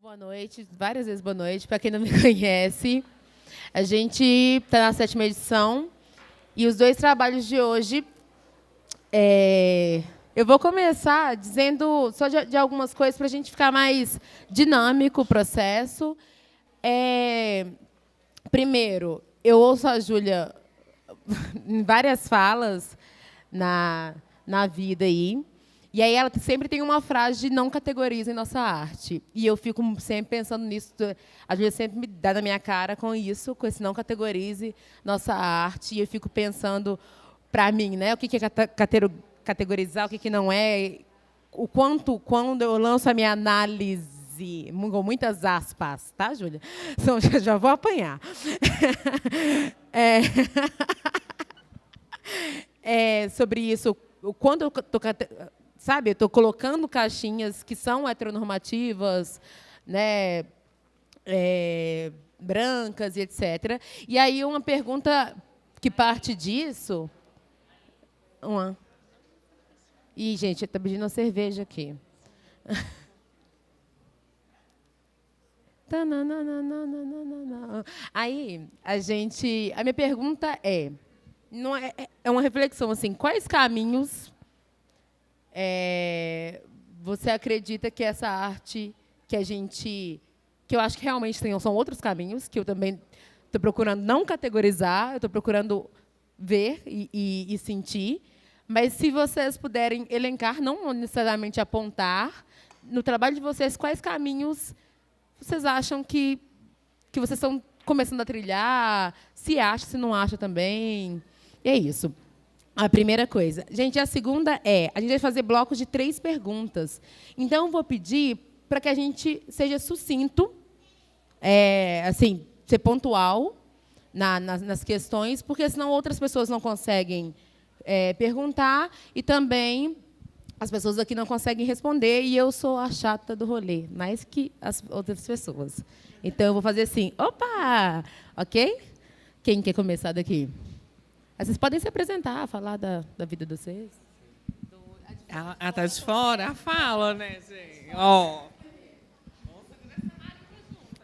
Boa noite, várias vezes boa noite. Para quem não me conhece, a gente está na 7ª edição e os dois trabalhos de hoje, eu vou começar dizendo só de algumas coisas para a gente ficar mais dinâmico o processo. Primeiro, eu ouço a Júlia em várias falas na vida aí. E aí ela sempre tem uma frase de não categoriza em nossa arte. E eu fico sempre pensando nisso. A Júlia sempre me dá na minha cara com isso, com esse não categorize nossa arte. E eu fico pensando, para mim, né, o que é categorizar, o que não é. O quanto, quando eu lanço a minha análise, com muitas aspas, tá, Júlia? Então, já vou apanhar. Sobre isso, quando eu estou... Sabe, eu estou colocando caixinhas que são heteronormativas, né, brancas e etc. E aí uma pergunta que parte disso... Ih, gente, eu estou pedindo uma cerveja aqui. Aí, a minha pergunta não é uma reflexão assim, quais caminhos você acredita que essa arte que eu acho que realmente são outros caminhos, que eu também estou procurando não categorizar, eu estou procurando ver e sentir, mas se vocês puderem elencar, não necessariamente apontar, no trabalho de vocês, quais caminhos vocês acham que vocês estão começando a trilhar, se acha, se não acha também. E é isso. A primeira coisa. Gente, a segunda a gente vai fazer blocos de 3 perguntas. Então, eu vou pedir para que a gente seja sucinto, assim, ser pontual nas questões, porque senão outras pessoas não conseguem perguntar e também as pessoas aqui não conseguem responder e eu sou a chata do rolê, mais que as outras pessoas. Então, eu vou fazer assim, opa, ok? Quem quer começar daqui? Vocês podem se apresentar, falar da vida de vocês. Ela tá de fora? Ela fala, né, gente? Ó.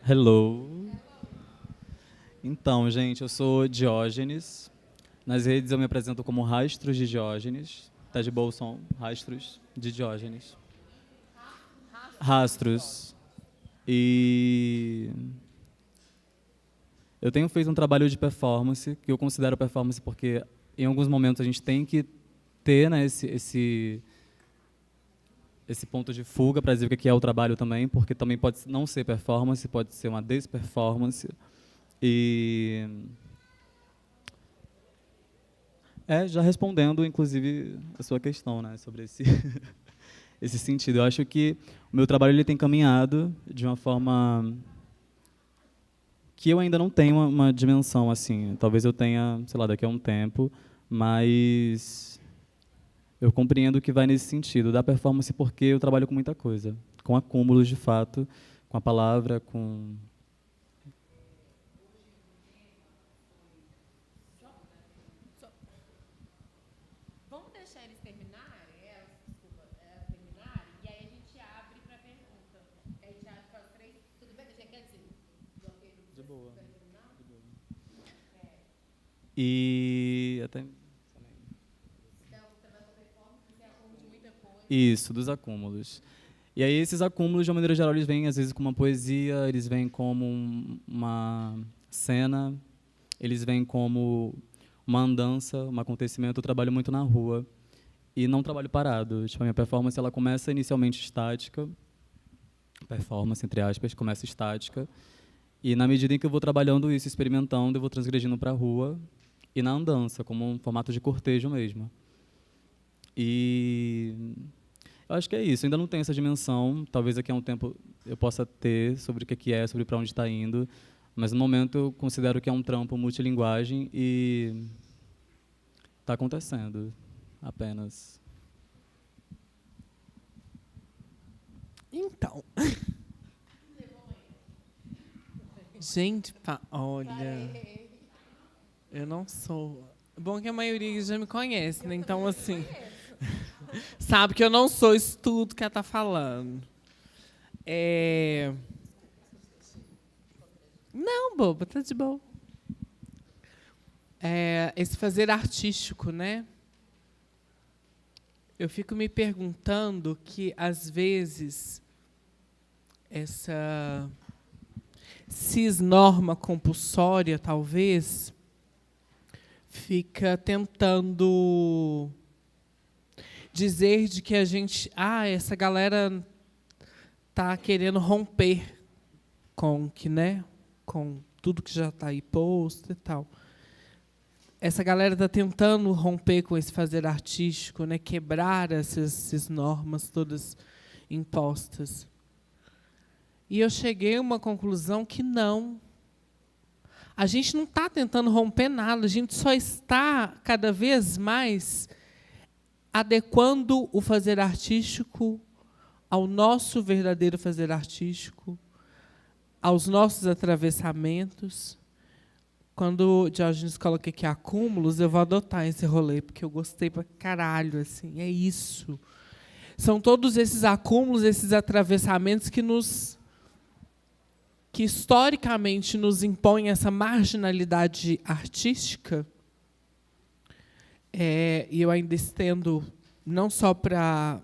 Hello. Então, gente, eu sou Diógenes. Nas redes eu me apresento como Rastros de Diógenes. Tá de boa o som? Rastros de Diógenes. Rastros. E eu tenho feito um trabalho de performance, que eu considero performance porque, em alguns momentos, a gente tem que ter, né, esse ponto de fuga para dizer o que é o trabalho também, porque também pode não ser performance, pode ser uma desperformance. E já respondendo, inclusive, a sua questão, né, sobre esse sentido. Eu acho que o meu trabalho ele tem caminhado de uma forma que eu ainda não tenho uma dimensão assim. Talvez eu tenha, sei lá, daqui a um tempo, mas eu compreendo que vai nesse sentido da performance porque eu trabalho com muita coisa, com acúmulos de fato, com a palavra, com Vamos deixar eles terminarem, e aí a gente abre para pergunta. A gente abre para 3. Tudo bem? Quer dizer, de boa. E até isso, dos acúmulos. E aí esses acúmulos, de uma maneira geral, eles vêm às vezes com uma poesia, eles vêm como uma cena, eles vêm como uma andança, um acontecimento. Eu trabalho muito na rua e não trabalho parado. Tipo, a minha performance ela começa inicialmente estática, performance entre aspas, começa estática. E na medida em que eu vou trabalhando isso, experimentando, eu vou transgredindo para a rua e na andança, como um formato de cortejo mesmo. E eu acho que é isso. Eu ainda não tenho essa dimensão. Talvez daqui a um tempo eu possa ter sobre o que é, sobre para onde está indo. Mas no momento eu considero que é um trampo multilinguagem e está acontecendo apenas. Então. Gente, olha. Eu não sou. Bom que a maioria já me conhece, né? Então, assim. Sabe que eu não sou isso tudo que ela tá falando. Não, boba, tá de boa. Esse fazer artístico, né? Eu fico me perguntando que, às vezes, essa cisnorma compulsória, talvez, fica tentando dizer de que a gente... essa galera está querendo romper com tudo que já está aí posto e tal. Essa galera está tentando romper com esse fazer artístico, né? Quebrar essas normas todas impostas. E eu cheguei a uma conclusão que não. A gente não está tentando romper nada, a gente só está, cada vez mais, adequando o fazer artístico ao nosso verdadeiro fazer artístico, aos nossos atravessamentos. Quando o Diógenes coloca aqui acúmulos, eu vou adotar esse rolê, porque eu gostei pra caralho, assim, é isso. São todos esses acúmulos, esses atravessamentos que historicamente nos impõem essa marginalidade artística. E eu ainda estendo não só para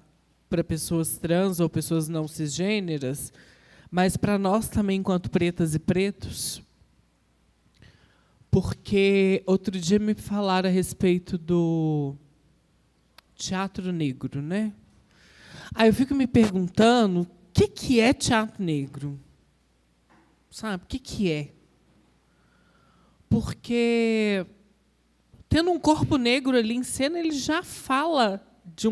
pessoas trans ou pessoas não cisgêneras, mas para nós também, enquanto pretas e pretos. Porque outro dia me falaram a respeito do teatro negro, né? Aí eu fico me perguntando, o que é teatro negro? Sabe, o que é? Porque, tendo um corpo negro ali em cena, ele já fala de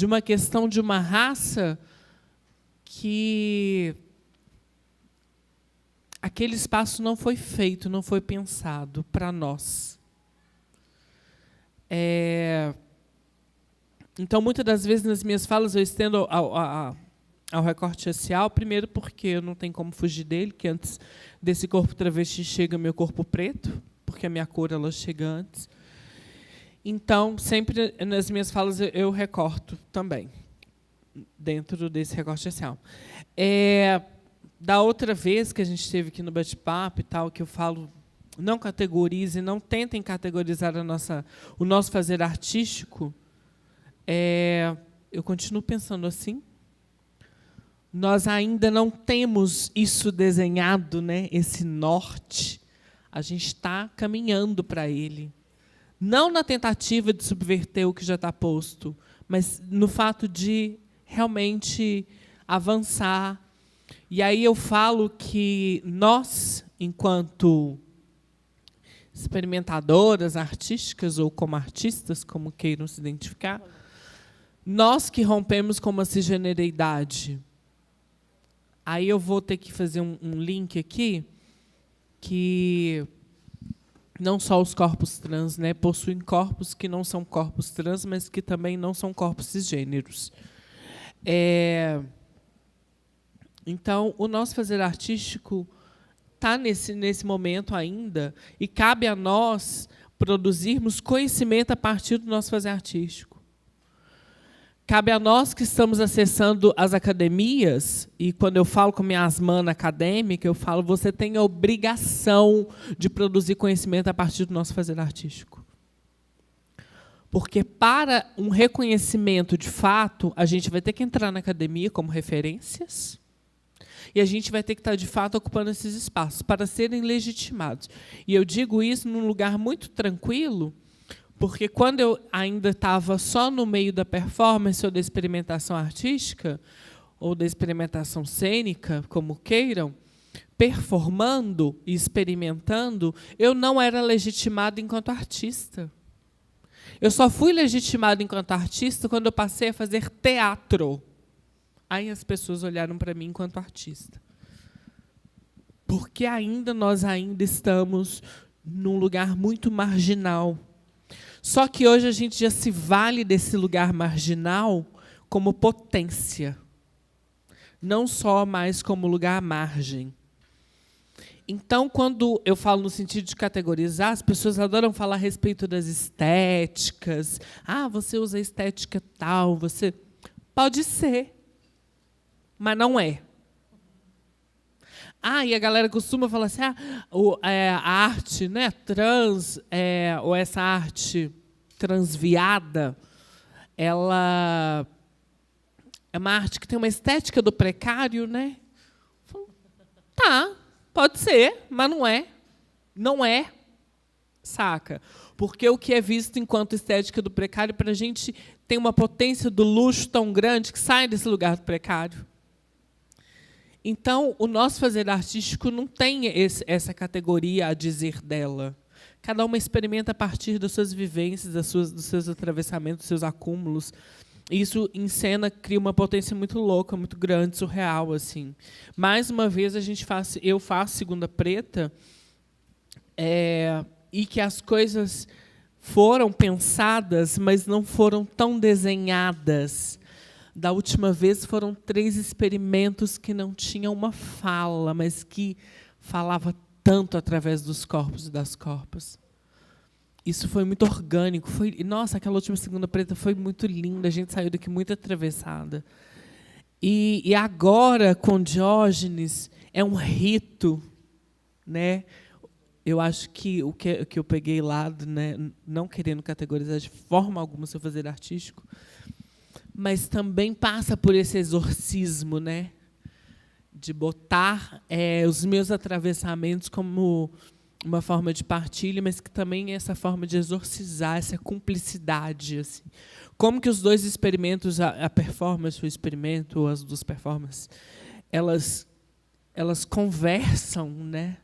uma questão de uma raça que aquele espaço não foi feito, não foi pensado para nós. Então, muitas das vezes, nas minhas falas, eu estendo ao recorte racial, primeiro porque eu não tenho como fugir dele, que antes desse corpo travesti chega meu corpo preto, porque a minha cor ela chega antes. Então, sempre nas minhas falas eu recorto também, dentro desse recorte racial. Da outra vez que a gente esteve aqui no bate-papo e tal, que eu falo, não categorize, não tentem categorizar o nosso fazer artístico, eu continuo pensando assim. Nós ainda não temos isso desenhado, né? Esse norte. A gente está caminhando para ele. Não na tentativa de subverter o que já está posto, mas no fato de realmente avançar. E aí eu falo que nós, enquanto experimentadoras artísticas, ou como artistas, como queiram se identificar, nós que rompemos com uma cisgeneridade. Aí eu vou ter que fazer um link aqui, que não só os corpos trans, né, possuem corpos que não são corpos trans, mas que também não são corpos cisgêneros. Então, o nosso fazer artístico está nesse momento ainda, e cabe a nós produzirmos conhecimento a partir do nosso fazer artístico. Cabe a nós que estamos acessando as academias, e quando eu falo com minhas manas acadêmicas, eu falo, você tem a obrigação de produzir conhecimento a partir do nosso fazer artístico. Porque, para um reconhecimento de fato, a gente vai ter que entrar na academia como referências, e a gente vai ter que estar, de fato, ocupando esses espaços para serem legitimados. E eu digo isso num lugar muito tranquilo, porque, quando eu ainda estava só no meio da performance ou da experimentação artística, ou da experimentação cênica, como queiram, performando e experimentando, eu não era legitimado enquanto artista. Eu só fui legitimado enquanto artista quando eu passei a fazer teatro. Aí as pessoas olharam para mim enquanto artista. Porque nós ainda estamos num lugar muito marginal. Só que hoje a gente já se vale desse lugar marginal como potência. Não só mais como lugar à margem. Então, quando eu falo no sentido de categorizar, as pessoas adoram falar a respeito das estéticas. Você usa estética tal, você... Pode ser, mas não é. E a galera costuma falar assim, a arte, né, trans, ou essa arte transviada, ela é uma arte que tem uma estética do precário, né? Tá, pode ser, mas não é. Não é, saca? Porque o que é visto enquanto estética do precário, para a gente tem uma potência do luxo tão grande que sai desse lugar do precário. Então, o nosso fazer artístico não tem essa categoria a dizer dela. Cada uma experimenta a partir das suas vivências, dos seus atravessamentos, dos seus acúmulos. Isso, em cena, cria uma potência muito louca, muito grande, surreal, assim. Mais uma vez, eu faço Segunda Preta, e que as coisas foram pensadas, mas não foram tão desenhadas. Da última vez, foram 3 experimentos que não tinham uma fala, mas que falava tanto através dos corpos e das corpas. Isso foi muito orgânico. Nossa, aquela última Segunda Preta foi muito linda. A gente saiu daqui muito atravessada. E agora, com Diógenes, é um rito, né? Eu acho que o que eu peguei lá, né, não querendo categorizar de forma alguma o seu fazer artístico, mas também passa por esse exorcismo, né? De botar os meus atravessamentos como uma forma de partilha, mas que também é essa forma de exorcizar, essa cumplicidade. Assim. Como que os dois experimentos, a performance, o experimento, as duas performances, elas conversam, né?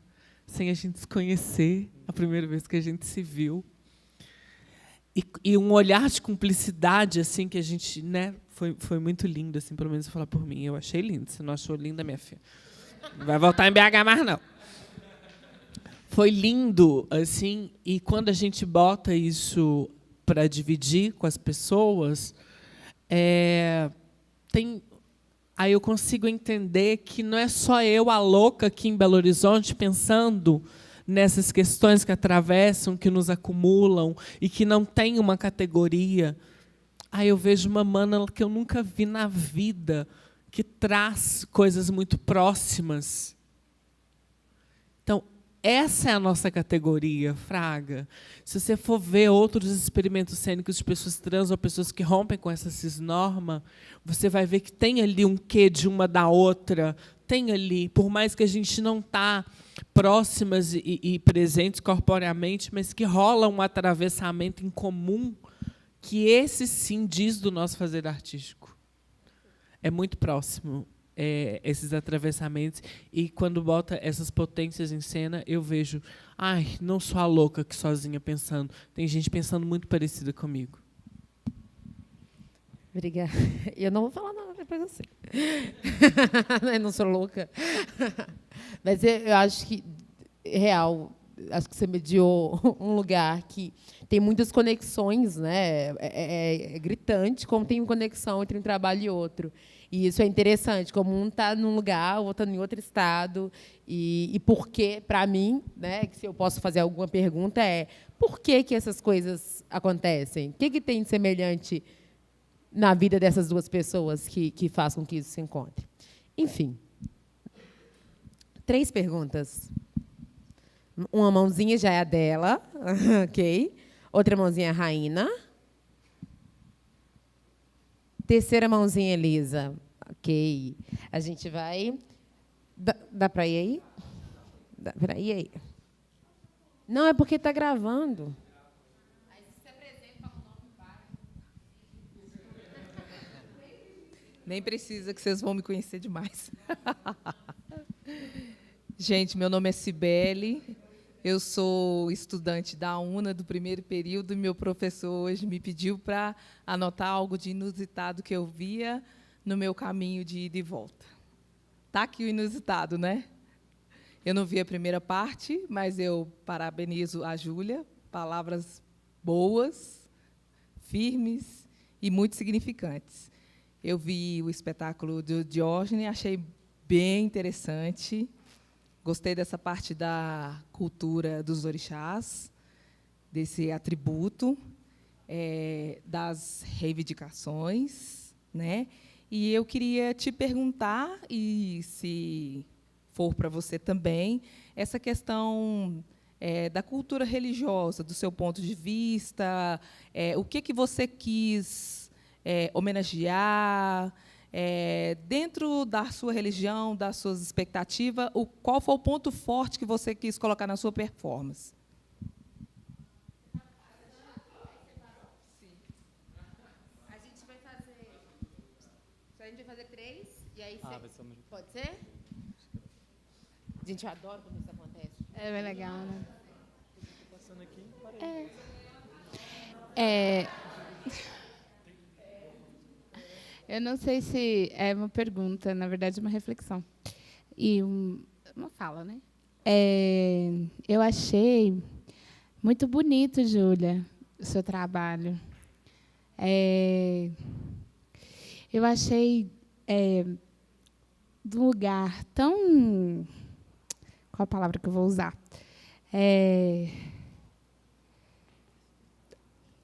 Sem a gente se conhecer, a primeira vez que a gente se viu. E um olhar de cumplicidade, assim, que a gente, né, foi muito lindo, assim, pelo menos eu falar por mim. Eu achei lindo. Você não achou linda, minha filha? Não vai voltar em BH mais, não. Foi lindo, assim, e quando a gente bota isso para dividir com as pessoas, aí eu consigo entender que não é só eu, a louca, aqui em Belo Horizonte, pensando nessas questões que atravessam, que nos acumulam e que não tem uma categoria. Aí eu vejo uma mana que eu nunca vi na vida, que traz coisas muito próximas. Então, essa é a nossa categoria, Fraga. Se você for ver outros experimentos cênicos de pessoas trans ou pessoas que rompem com essa cisnorma, você vai ver que tem ali um quê de uma da outra. Tem ali, por mais que a gente não está próximas e presentes corporeamente, mas que rola um atravessamento em comum, que esse sim diz do nosso fazer artístico. É muito próximo. Esses atravessamentos, e quando bota essas potências em cena, eu vejo, não sou a louca que sozinha pensando, tem gente pensando muito parecida comigo. Obrigada. Eu não vou falar nada depois assim. Eu não sou louca. Mas eu acho que, acho que você mediou um lugar que tem muitas conexões, né? É gritante como tem conexão entre um trabalho e outro. E isso é interessante, como um está num lugar, o outro está em outro estado. E por que, para mim, né, que se eu posso fazer alguma pergunta, por que essas coisas acontecem? O que tem de semelhante na vida dessas duas pessoas que faz com que isso se encontre? Enfim. 3 perguntas. Uma mãozinha já é a dela, ok? Outra mãozinha é a Raina. Terceira mãozinha, Elisa. Ok. A gente vai... Dá para ir aí? Dá para ir aí? Não, é porque está gravando. Aí se apresenta, fala o nome, para. Nem precisa, que vocês vão me conhecer demais. Gente, meu nome é Cibele. Eu sou estudante da UNA do primeiro período e meu professor hoje me pediu para anotar algo de inusitado que eu via no meu caminho de ida e volta. Está aqui o inusitado, né? Eu não vi a primeira parte, mas eu parabenizo a Júlia. Palavras boas, firmes e muito significantes. Eu vi o espetáculo do Diógenes, achei bem interessante. Gostei dessa parte da cultura dos orixás, desse atributo, das reivindicações, né? E eu queria te perguntar, e se for para você também, essa questão da cultura religiosa, do seu ponto de vista, o que você quis homenagear, dentro da sua religião, das suas expectativas, qual foi o ponto forte que você quis colocar na sua performance? A gente vai fazer 3, e aí vai ser pode ser? Gente, eu adoro quando isso acontece. É bem legal, né? Passando aqui, Eu não sei se é uma pergunta, na verdade, uma reflexão. E uma fala, né? Eu achei muito bonito, Júlia, o seu trabalho. Eu achei de um lugar tão... Qual a palavra que eu vou usar?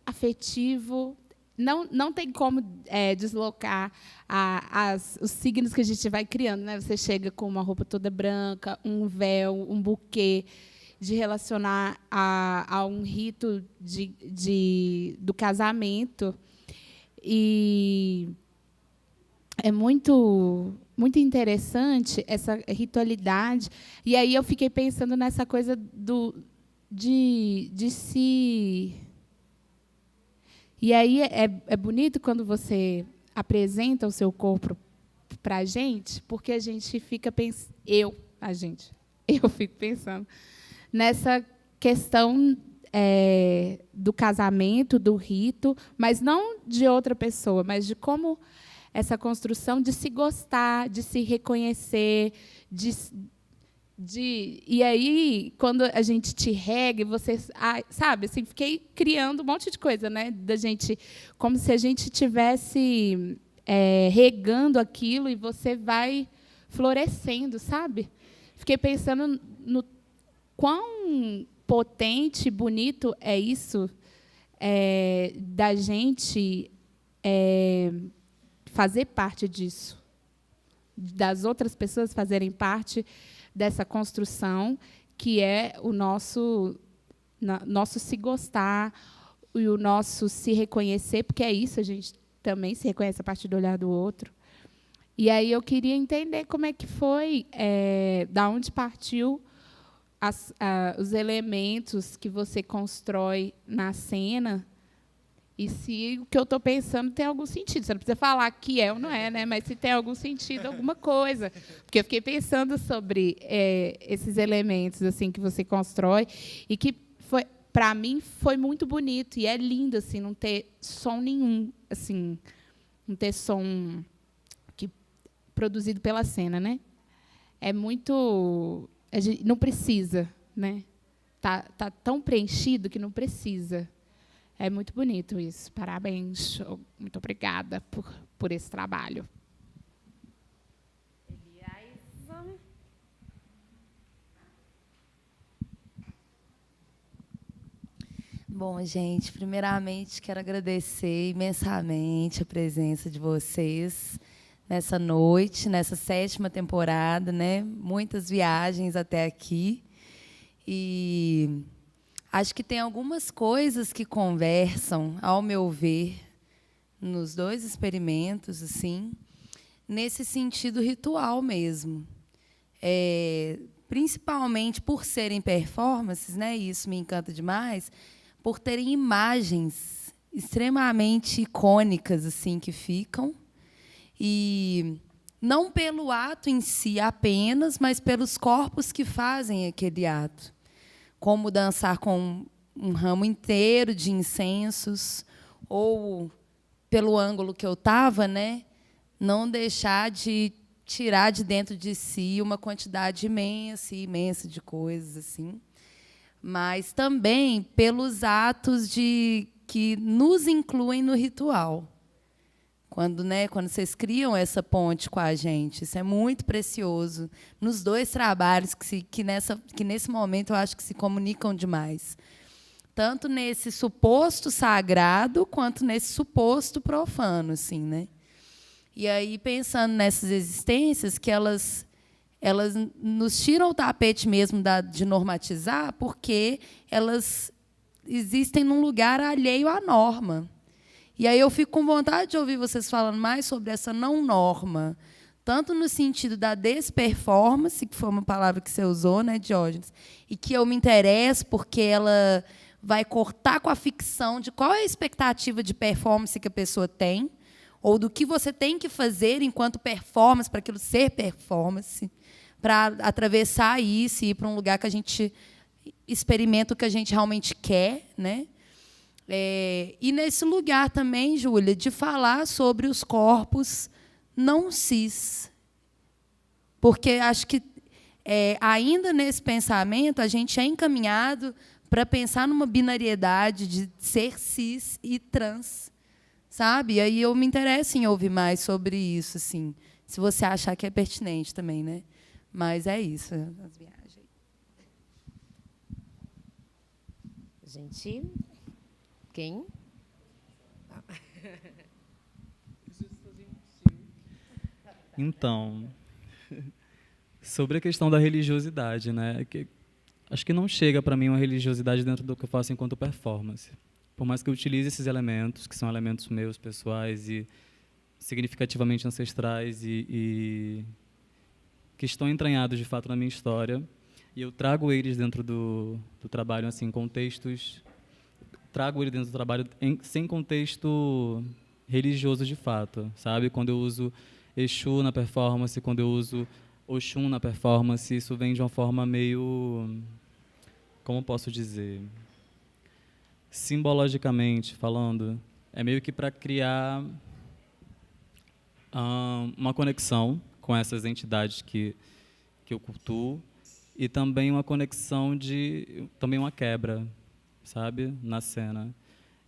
Afetivo. Não tem como deslocar os signos que a gente vai criando, né? Você chega com uma roupa toda branca, um véu, um buquê, de relacionar a um rito do casamento. E é muito interessante essa ritualidade. E aí eu fiquei pensando nessa coisa de se... E aí é bonito quando você apresenta o seu corpo para a gente, porque a gente fica pensando... Eu fico pensando nessa questão do casamento, do rito, mas não de outra pessoa, mas de como essa construção de se gostar, de se reconhecer, e aí, quando a gente te rega, você... sabe, assim, fiquei criando um monte de coisa, né? Da gente, como se a gente estivesse regando aquilo e você vai florescendo, sabe? Fiquei pensando no quão potente, bonito é isso, da gente fazer parte disso, das outras pessoas fazerem parte dessa construção, que é o nosso se gostar e o nosso se reconhecer, porque é isso, a gente também se reconhece a partir do olhar do outro. E aí eu queria entender como é que foi, da onde partiu os elementos que você constrói na cena, e se o que eu estou pensando tem algum sentido. Você não precisa falar que é ou não é, né? Mas se tem algum sentido, alguma coisa. Porque eu fiquei pensando sobre esses elementos assim que você constrói, e que, para mim, foi muito bonito. E é lindo assim, não ter som nenhum, assim, não ter som produzido pela cena, né? É muito... A gente não precisa, né? Tá tão preenchido que não precisa. É muito bonito isso. Parabéns. Muito obrigada por esse trabalho. Bom, gente, primeiramente quero agradecer imensamente a presença de vocês nessa noite, nessa 7ª temporada, né? Muitas viagens até aqui. E acho que tem algumas coisas que conversam, ao meu ver, nos 2 experimentos, assim, nesse sentido ritual mesmo. Principalmente por serem performances, né? E isso me encanta demais, por terem imagens extremamente icônicas assim que ficam, e não pelo ato em si apenas, mas pelos corpos que fazem aquele ato, como dançar com um ramo inteiro de incensos, ou pelo ângulo que eu estava, né, não deixar de tirar de dentro de si uma quantidade imensa de coisas assim, mas também pelos atos que nos incluem no ritual. Quando vocês criam essa ponte com a gente, isso é muito precioso. Nos 2 trabalhos que nesse momento eu acho que se comunicam demais. Tanto nesse suposto sagrado, quanto nesse suposto profano. Assim, né? E aí, pensando nessas existências, que elas elas nos tiram o tapete mesmo de normatizar, porque elas existem num lugar alheio à norma. E aí eu fico com vontade de ouvir vocês falando mais sobre essa não norma, tanto no sentido da desperformance, que foi uma palavra que você usou, né, Diógenes, e que eu me interesso porque ela vai cortar com a ficção de qual é a expectativa de performance que a pessoa tem, ou do que você tem que fazer enquanto performance, para aquilo ser performance, para atravessar isso e ir para um lugar que a gente experimenta o que a gente realmente quer, né? E nesse lugar também, Júlia, de falar sobre os corpos não cis. Porque acho que, ainda nesse pensamento, a gente é encaminhado para pensar numa binariedade de ser cis e trans, sabe? E aí eu me interesso em ouvir mais sobre isso, assim, se você achar que é pertinente também, né? Mas é isso, as viagens. Gente, quem? Então, sobre a questão da religiosidade, né? Acho que não chega para mim uma religiosidade dentro do que eu faço enquanto performance. Por mais que eu utilize esses elementos, que são elementos meus, pessoais e significativamente ancestrais e que estão entranhados, de fato, na minha história, e eu trago eles dentro do trabalho, assim, contextos... Trago ele dentro do trabalho sem contexto religioso, de fato, sabe? Quando eu uso Exu na performance, quando eu uso Oxum na performance, isso vem de uma forma meio... Como posso dizer? Simbologicamente falando, é meio que para criar uma conexão com essas entidades que eu cultuo e também uma conexão também uma quebra, sabe, na cena.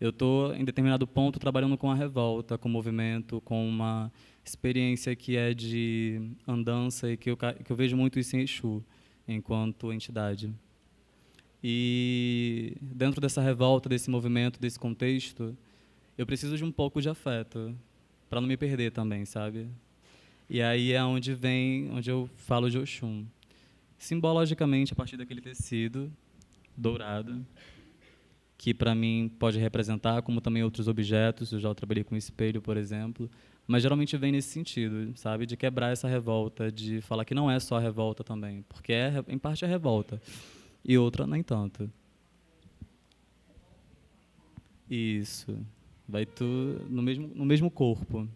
Eu estou, em determinado ponto, trabalhando com a revolta, com o movimento, com uma experiência que é de andança e que eu vejo muito isso em Exu, enquanto entidade. E dentro dessa revolta, desse movimento, desse contexto, eu preciso de um pouco de afeto, para não me perder também, sabe? E aí é onde eu falo de Oxum. Simbologicamente, a partir daquele tecido dourado, que para mim pode representar, como também outros objetos, eu já trabalhei com espelho, por exemplo, mas geralmente vem nesse sentido, sabe, de quebrar essa revolta, de falar que não é só a revolta também, porque em parte é revolta, e outra nem tanto. Isso, vai tudo no mesmo corpo.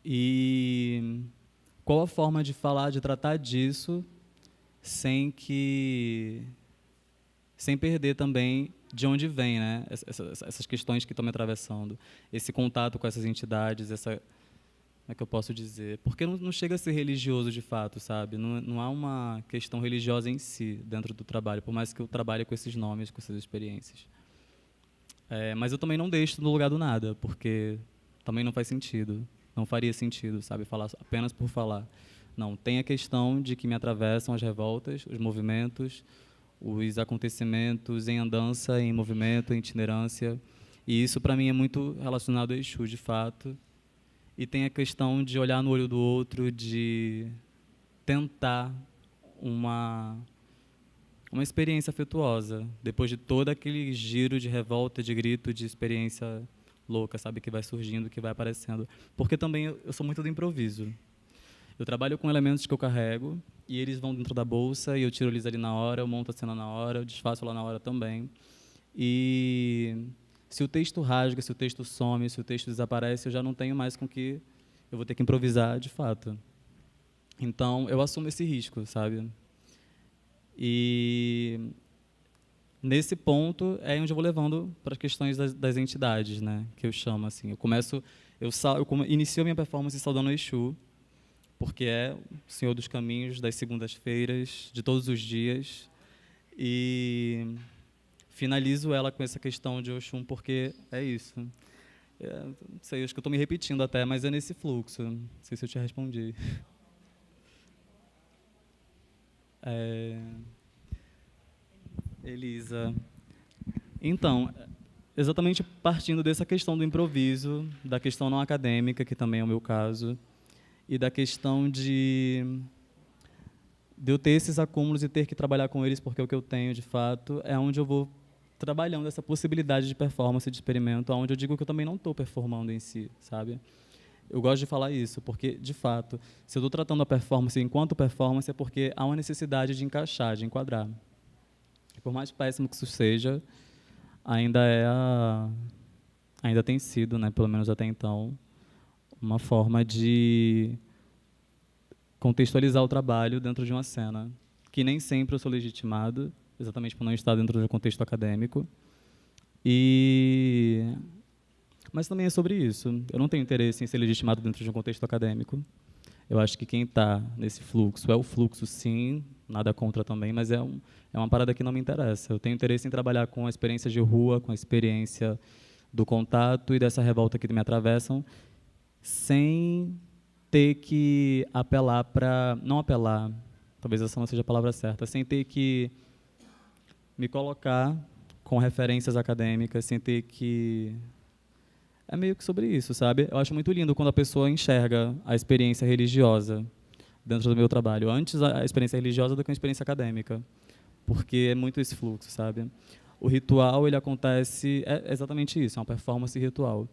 E qual a forma de falar, de tratar disso, sem perder também de onde vem, né? Essas questões que estão me atravessando, esse contato com essas entidades, como é que eu posso dizer? Porque não chega a ser religioso de fato, sabe? Não há uma questão religiosa em si dentro do trabalho, por mais que eu trabalhe com esses nomes, com essas experiências. Mas eu também não deixo no lugar do nada, porque também não faz sentido, não faria sentido, sabe? Falar apenas por falar. Não, tem a questão de que me atravessam as revoltas, os movimentos, os acontecimentos em andança, em movimento, em itinerância. E isso, para mim, é muito relacionado a Exu, de fato. E tem a questão de olhar no olho do outro, de tentar uma experiência afetuosa, depois de todo aquele giro de revolta, de grito, de experiência louca, sabe, que vai surgindo, que vai aparecendo. Porque também eu sou muito do improviso. Eu trabalho com elementos que eu carrego, e eles vão dentro da bolsa, e eu tiro eles ali na hora, eu monto a cena na hora, eu desfaço lá na hora também. E se o texto rasga, se o texto some, se o texto desaparece, eu já não tenho mais com que eu vou ter que improvisar de fato. Então, eu assumo esse risco, sabe? E nesse ponto é onde eu vou levando para as questões das entidades, né, que eu chamo assim. Eu inicio a minha performance saudando o Exu, porque é o Senhor dos Caminhos, das segundas-feiras, de todos os dias, e finalizo ela com essa questão de Oxum, porque é isso. Não sei, acho que eu estou me repetindo até, mas é nesse fluxo. Não sei se eu te respondi. Elisa. Então, exatamente partindo dessa questão do improviso, da questão não acadêmica, que também é o meu caso, e da questão de de eu ter esses acúmulos e ter que trabalhar com eles porque é o que eu tenho, de fato, é onde eu vou trabalhando essa possibilidade de performance, de experimento, onde eu digo que eu também não estou performando em si, sabe? Eu gosto de falar isso, porque, de fato, se eu estou tratando a performance enquanto performance, é porque há uma necessidade de encaixar, de enquadrar. E por mais péssimo que isso seja, ainda tem sido, né, pelo menos até então, uma forma de contextualizar o trabalho dentro de uma cena, que nem sempre eu sou legitimado, exatamente por não estar dentro de um contexto acadêmico. Mas também é sobre isso. Eu não tenho interesse em ser legitimado dentro de um contexto acadêmico. Eu acho que quem está nesse fluxo é o fluxo, sim, nada contra também, mas é uma parada que não me interessa. Eu tenho interesse em trabalhar com a experiência de rua, com a experiência do contato e dessa revolta que me atravessam, sem ter que apelar para... Não apelar, talvez essa não seja a palavra certa, sem ter que me colocar com referências acadêmicas, sem ter que... É meio que sobre isso, sabe? Eu acho muito lindo quando a pessoa enxerga a experiência religiosa dentro do meu trabalho, antes a experiência religiosa do que a experiência acadêmica, porque é muito esse fluxo, sabe? O ritual, ele acontece... É exatamente isso, é uma performance ritual.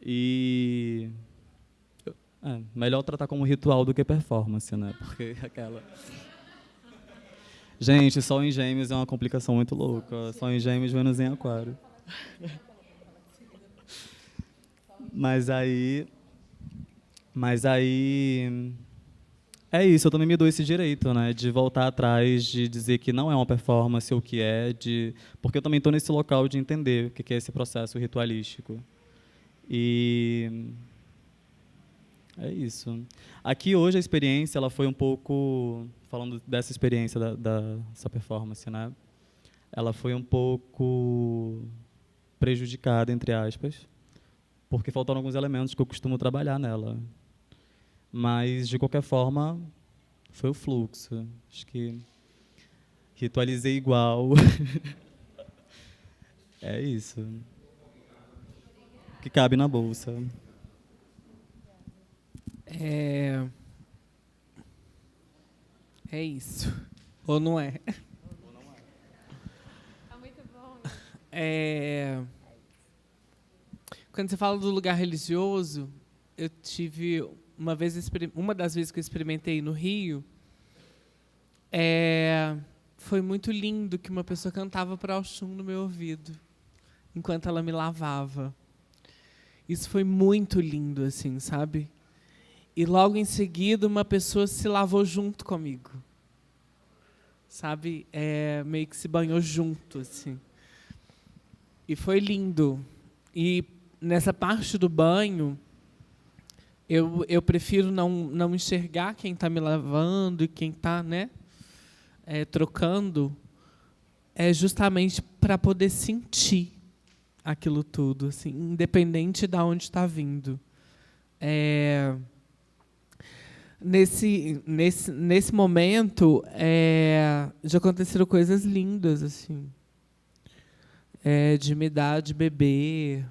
E... melhor tratar como ritual do que performance, né? Porque aquela... Gente, Sol em Gêmeos é uma complicação muito louca. Sol em Gêmeos, Vênus em Aquário. Mas aí é isso, eu também me dou esse direito, né, de voltar atrás, de dizer que não é uma performance ou que é, porque eu também estou nesse local de entender o que é esse processo ritualístico. E é isso. Aqui hoje a experiência, ela foi um pouco, falando dessa experiência dessa performance, né, ela foi um pouco prejudicada, entre aspas, porque faltaram alguns elementos que eu costumo trabalhar nela. Mas, de qualquer forma, foi o fluxo. Acho que ritualizei igual. É isso. Que cabe na bolsa. É isso. Ou não é? Tá muito bom. Quando você fala do lugar religioso, eu tive uma das vezes que eu experimentei no Rio, foi muito lindo que uma pessoa cantava para Oxum no meu ouvido, enquanto ela me lavava. Isso foi muito lindo, assim, sabe? E logo em seguida uma pessoa se lavou junto comigo, sabe? Meio que se banhou junto, assim. E foi lindo. E nessa parte do banho, eu prefiro não enxergar quem está me lavando e quem está, né, trocando, justamente para poder sentir aquilo tudo, assim, independente de onde está vindo. Nesse momento, já aconteceram coisas lindas, assim, de me dar de beber,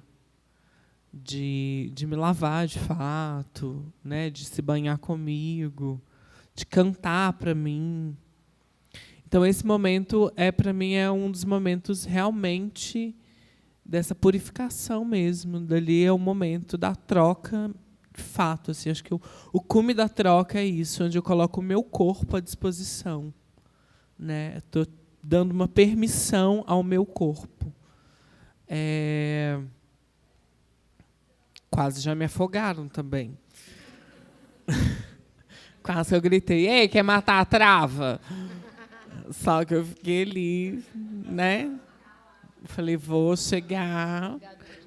de me lavar de fato, né, de se banhar comigo, de cantar para mim. Então esse momento para mim é um dos momentos realmente dessa purificação mesmo. Dali é o momento da troca de fato, assim, acho que o cume da troca é isso, onde eu coloco o meu corpo à disposição, né? Estou dando uma permissão ao meu corpo. Quase já me afogaram também. Quase que eu gritei, ei, quer matar a trava? Só que eu fiquei ali, né? Falei, vou chegar.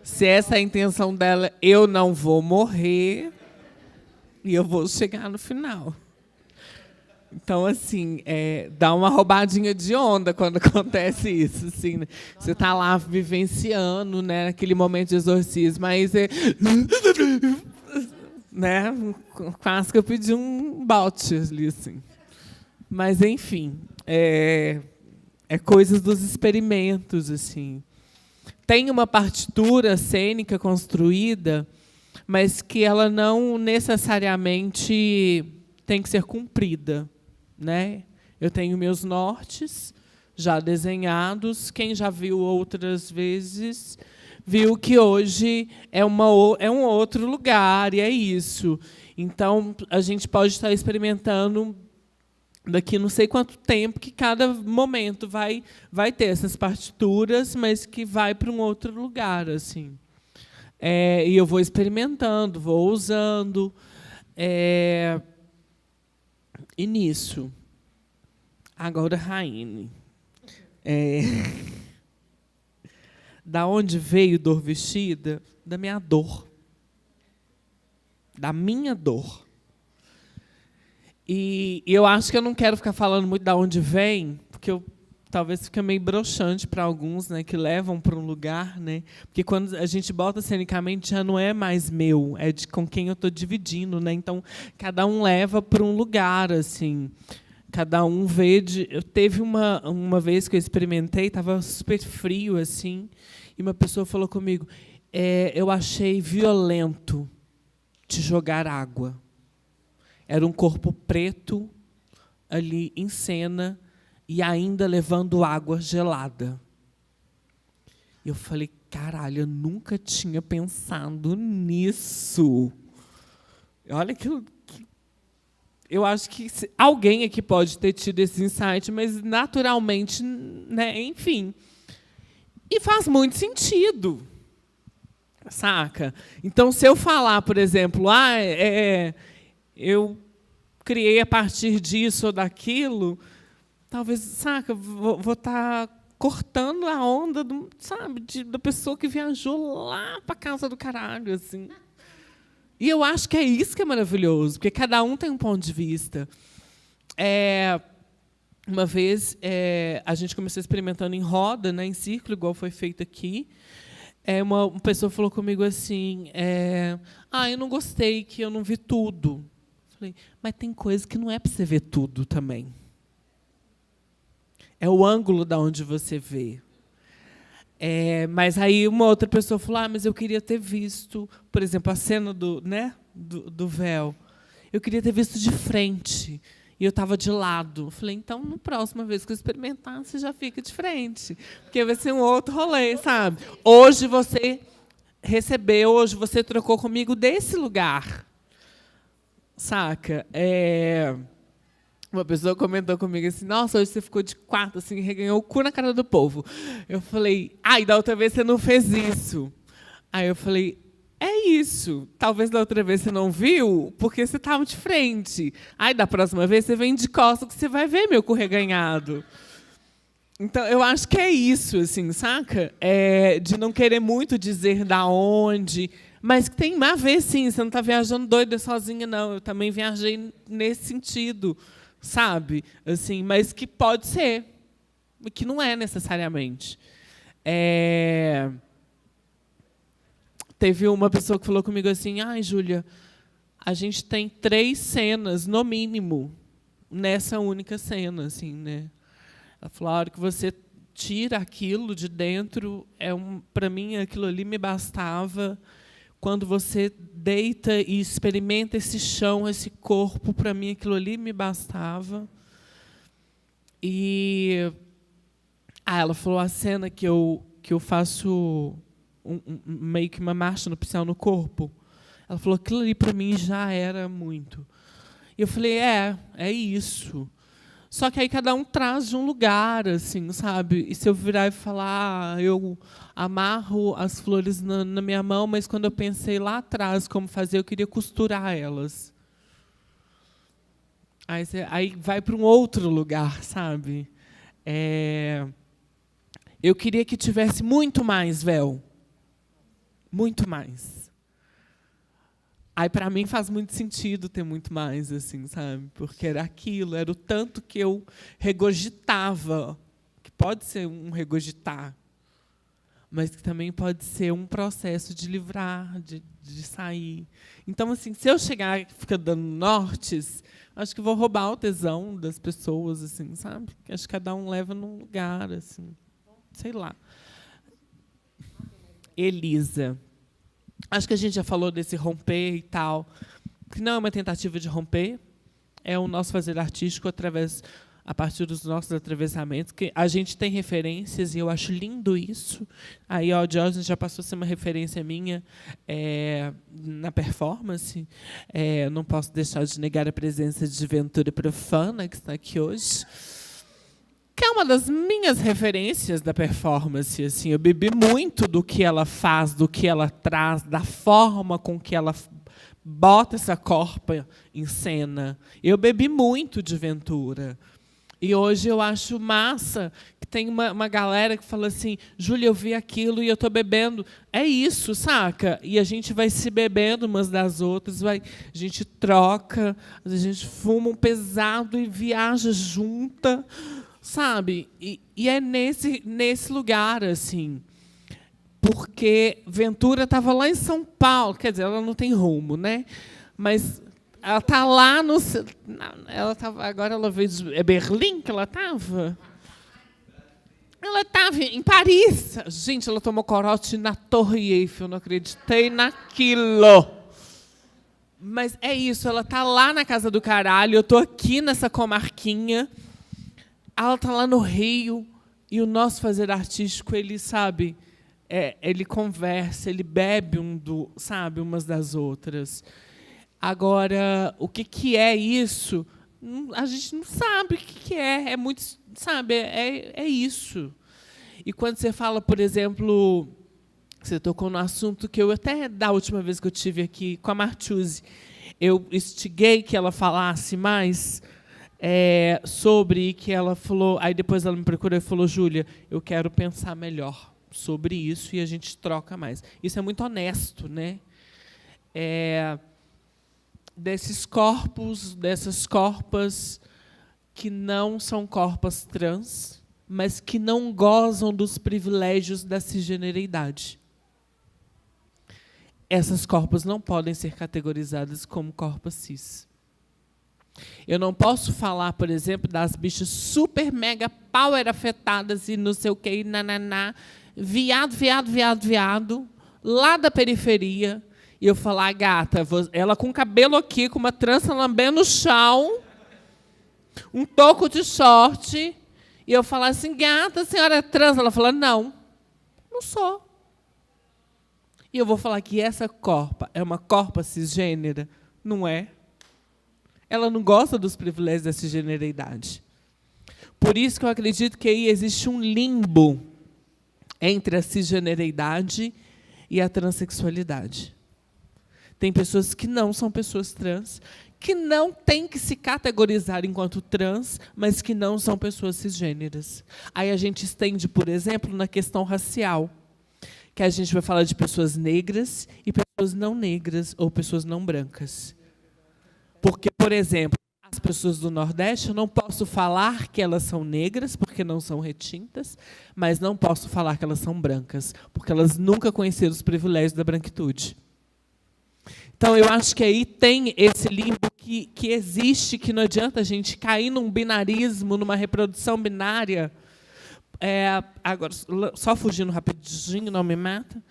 Se essa é a intenção dela, eu não vou morrer. E eu vou chegar no final. Então, assim, dá uma roubadinha de onda quando acontece isso. Assim, né? Você está lá vivenciando, né, naquele momento de exorcismo, aí você... né, quase que eu pedi um bout ali, assim. Mas, enfim, coisas dos experimentos, assim. Tem uma partitura cênica construída, mas que ela não necessariamente tem que ser cumprida, né? Eu tenho meus nortes já desenhados. Quem já viu outras vezes viu que hoje é um outro lugar, e é isso. Então, a gente pode estar experimentando daqui não sei quanto tempo, que cada momento vai ter essas partituras, mas que vai para um outro lugar, assim. E eu vou experimentando, vou usando. E nisso. Agora, Raine. Da onde veio Dor Vestida? Da minha dor. Da minha dor. E eu acho que eu não quero ficar falando muito da onde vem, porque talvez fique meio broxante para alguns, né, que levam para um lugar, né? Porque quando a gente bota cenicamente já não é mais meu, é de com quem eu estou dividindo, né? Então cada um leva para um lugar, assim. Cada um vê. Eu teve uma vez que eu experimentei, estava super frio assim, e uma pessoa falou comigo: eu achei violento te jogar água. Era um corpo preto ali em cena e ainda levando água gelada. E eu falei: caralho, eu nunca tinha pensado nisso. Olha que eu acho que alguém aqui pode ter tido esse insight, mas naturalmente, né, enfim. E faz muito sentido. Saca? Então, se eu falar, por exemplo, eu criei a partir disso ou daquilo, talvez, saca, vou estar cortando a onda, sabe, da pessoa que viajou lá para casa do caralho, assim. E eu acho que é isso que é maravilhoso, porque cada um tem um ponto de vista. Uma vez, a gente começou experimentando em roda, né, em círculo, igual foi feito aqui. Uma pessoa falou comigo assim: eu não gostei, que eu não vi tudo. Falei: mas tem coisa que não é para você ver tudo também. É o ângulo da onde você vê. Mas aí uma outra pessoa falou: mas eu queria ter visto, por exemplo, a cena do véu. Eu queria ter visto de frente. E eu estava de lado. Falei: então, na próxima vez que eu experimentar, você já fica de frente. Porque vai ser um outro rolê, sabe? Hoje você recebeu, hoje você trocou comigo desse lugar. Saca? Uma pessoa comentou comigo assim: nossa, hoje você ficou de quatro, assim, reganhou o cu na cara do povo. Eu falei: da outra vez você não fez isso. Aí eu falei: é isso. Talvez da outra vez você não viu, porque você estava de frente. Aí da próxima vez você vem de costas, que você vai ver meu cu reganhado. Então, eu acho que é isso, assim, saca? De não querer muito dizer da onde, mas que tem a ver, sim. Você não está viajando doida sozinha, não. Eu também viajei nesse sentido, sabe? Assim, mas que pode ser, que não é necessariamente. Teve uma pessoa que falou comigo assim: Júlia, a gente tem 3 cenas, no mínimo, nessa única cena, assim, né? Ela falou: a hora que você tira aquilo de dentro, para mim aquilo ali me bastava. Quando você deita e experimenta esse chão, esse corpo, para mim aquilo ali me bastava. E ela falou: a cena que eu faço meio que uma marcha nupcial no corpo. Ela falou: aquilo ali para mim já era muito. E eu falei: é isso. Só que aí cada um traz de um lugar, assim, sabe? E se eu virar e falar: eu amarro as flores na minha mão, mas quando eu pensei lá atrás como fazer, eu queria costurar elas. Aí vai para um outro lugar, sabe? Eu queria que tivesse muito mais véu. Muito mais. Aí, para mim, faz muito sentido ter muito mais, assim, sabe? Porque era aquilo, era o tanto que eu regurgitava, que pode ser um regurgitar, mas que também pode ser um processo de livrar, de sair. Então, assim, se eu chegar e ficar dando nortes, acho que vou roubar o tesão das pessoas, assim, sabe? Acho que cada um leva num lugar, assim, sei lá. Elisa. Acho que a gente já falou desse romper e tal, que não é uma tentativa de romper, é o nosso fazer artístico através a partir dos nossos atravessamentos, que a gente tem referências, e eu acho lindo isso. Aí, ó, Diógenes já passou a ser uma referência minha na performance. Não posso deixar de negar a presença de Ventura Profana, que está aqui hoje, que é uma das minhas referências da performance. Assim, eu bebi muito do que ela faz, do que ela traz, da forma com que ela bota essa corpa em cena. Eu bebi muito de Ventura. E hoje eu acho massa que tem uma galera que fala assim, Júlia, eu vi aquilo e eu estou bebendo. É isso, saca? E a gente vai se bebendo umas das outras, a gente troca, a gente fuma um pesado e viaja junta, sabe? E é nesse lugar, assim. Porque Ventura estava lá em São Paulo, quer dizer, ela não tem rumo, né? Mas ela está lá no... Ela tava, agora ela veio de Berlim, que ela estava? Ela estava em Paris. Gente, ela tomou corote na Torre Eiffel, eu não acreditei naquilo. Mas é isso, ela está lá na casa do caralho, eu estou aqui nessa comarquinha, ela está lá no Rio, e o nosso fazer artístico, ele sabe... ele conversa, ele bebe umas das outras. Agora, o que é isso? A gente não sabe o que é. É muito, sabe? É isso. E quando você fala, por exemplo, você tocou no assunto que eu até da última vez que eu tive aqui com a Martuzzi, eu instiguei que ela falasse mais sobre que ela falou. Aí depois ela me procurou e falou, Júlia, eu quero pensar melhor sobre isso e a gente troca mais. Isso é muito honesto, né? Desses corpos, dessas corpas que não são corpas trans, mas que não gozam dos privilégios da cisgeneridade. Essas corpas não podem ser categorizadas como corpos cis. Eu não posso falar, por exemplo, das bichas super mega power afetadas e não sei o que, nananá, viado, lá da periferia, e eu falar, gata, ela com o cabelo aqui, com uma trança lambendo o chão, um toco de short, e eu falar assim, gata, a senhora é trans? Ela fala, não sou. E eu vou falar que essa corpa é uma corpa cisgênera? Não é. Ela não gosta dos privilégios da cisgeneridade. Por isso que eu acredito que aí existe um limbo entre a cisgeneridade e a transexualidade. Tem pessoas que não são pessoas trans, que não têm que se categorizar enquanto trans, mas que não são pessoas cisgêneras. Aí a gente estende, por exemplo, na questão racial, que a gente vai falar de pessoas negras e pessoas não negras ou pessoas não brancas. Porque, por exemplo, as pessoas do Nordeste, eu não posso falar que elas são negras, porque não são retintas, mas não posso falar que elas são brancas, porque elas nunca conheceram os privilégios da branquitude. Então, eu acho que aí tem esse limbo que existe, que não adianta a gente cair num binarismo, numa reprodução binária. Agora, só fugindo rapidinho, não me mata.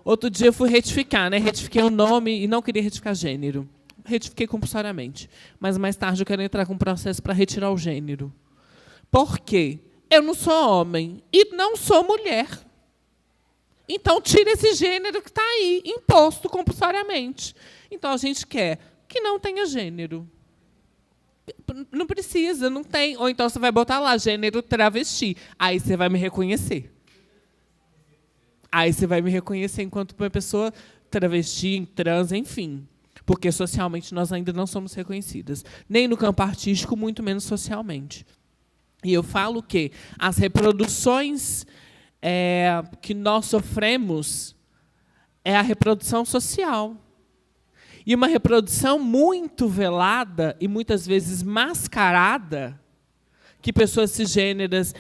Outro dia eu fui retificar, né? Retifiquei o nome e não queria retificar gênero. Retifiquei compulsoriamente. Mas mais tarde eu quero entrar com um processo para retirar o gênero. Por quê? Eu não sou homem e não sou mulher. Então, tira esse gênero que está aí, imposto compulsoriamente. Então, a gente quer que não tenha gênero. Não precisa, não tem. Ou então você vai botar lá, gênero travesti. Aí você vai me reconhecer. Aí você vai me reconhecer enquanto uma pessoa travesti, trans, enfim. Porque socialmente nós ainda não somos reconhecidas. Nem no campo artístico, muito menos socialmente. E eu falo que as reproduções que nós sofremos é a reprodução social. E uma reprodução muito velada e muitas vezes mascarada, que pessoas cisgêneras...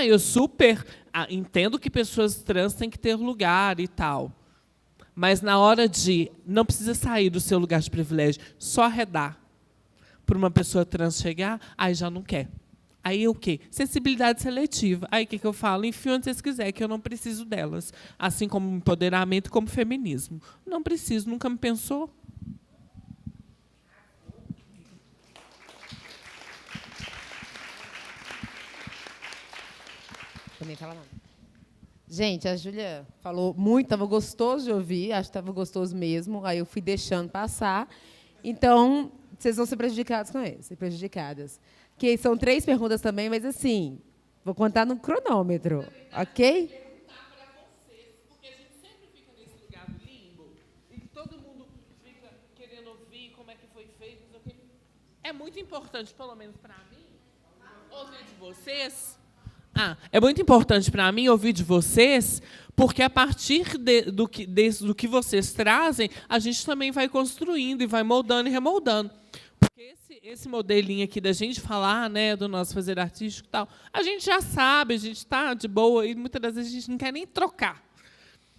eu super entendo que pessoas trans têm que ter lugar e tal. Mas na hora de... Não precisa sair do seu lugar de privilégio, só arredar. Para uma pessoa trans chegar, aí já não quer. Aí o quê? Sensibilidade seletiva. Aí o que eu falo? Enfim, onde vocês quiserem, que eu não preciso delas. Assim como empoderamento, como feminismo. Não preciso, nunca me pensou. Também fala não. Gente, a Júlia falou muito, estava gostoso de ouvir, acho que estava gostoso mesmo, aí eu fui deixando passar. Então, vocês vão ser prejudicados com isso, prejudicadas. Que são 3 perguntas também, mas assim, vou contar no cronômetro, ok? É muito importante, pelo menos para mim, ouvir de vocês. É muito importante para mim ouvir de vocês, porque a partir do que vocês trazem, a gente também vai construindo e vai moldando e remoldando. Porque esse modelinho aqui da gente falar, né, do nosso fazer artístico e tal, a gente já sabe, a gente está de boa e muitas das vezes a gente não quer nem trocar.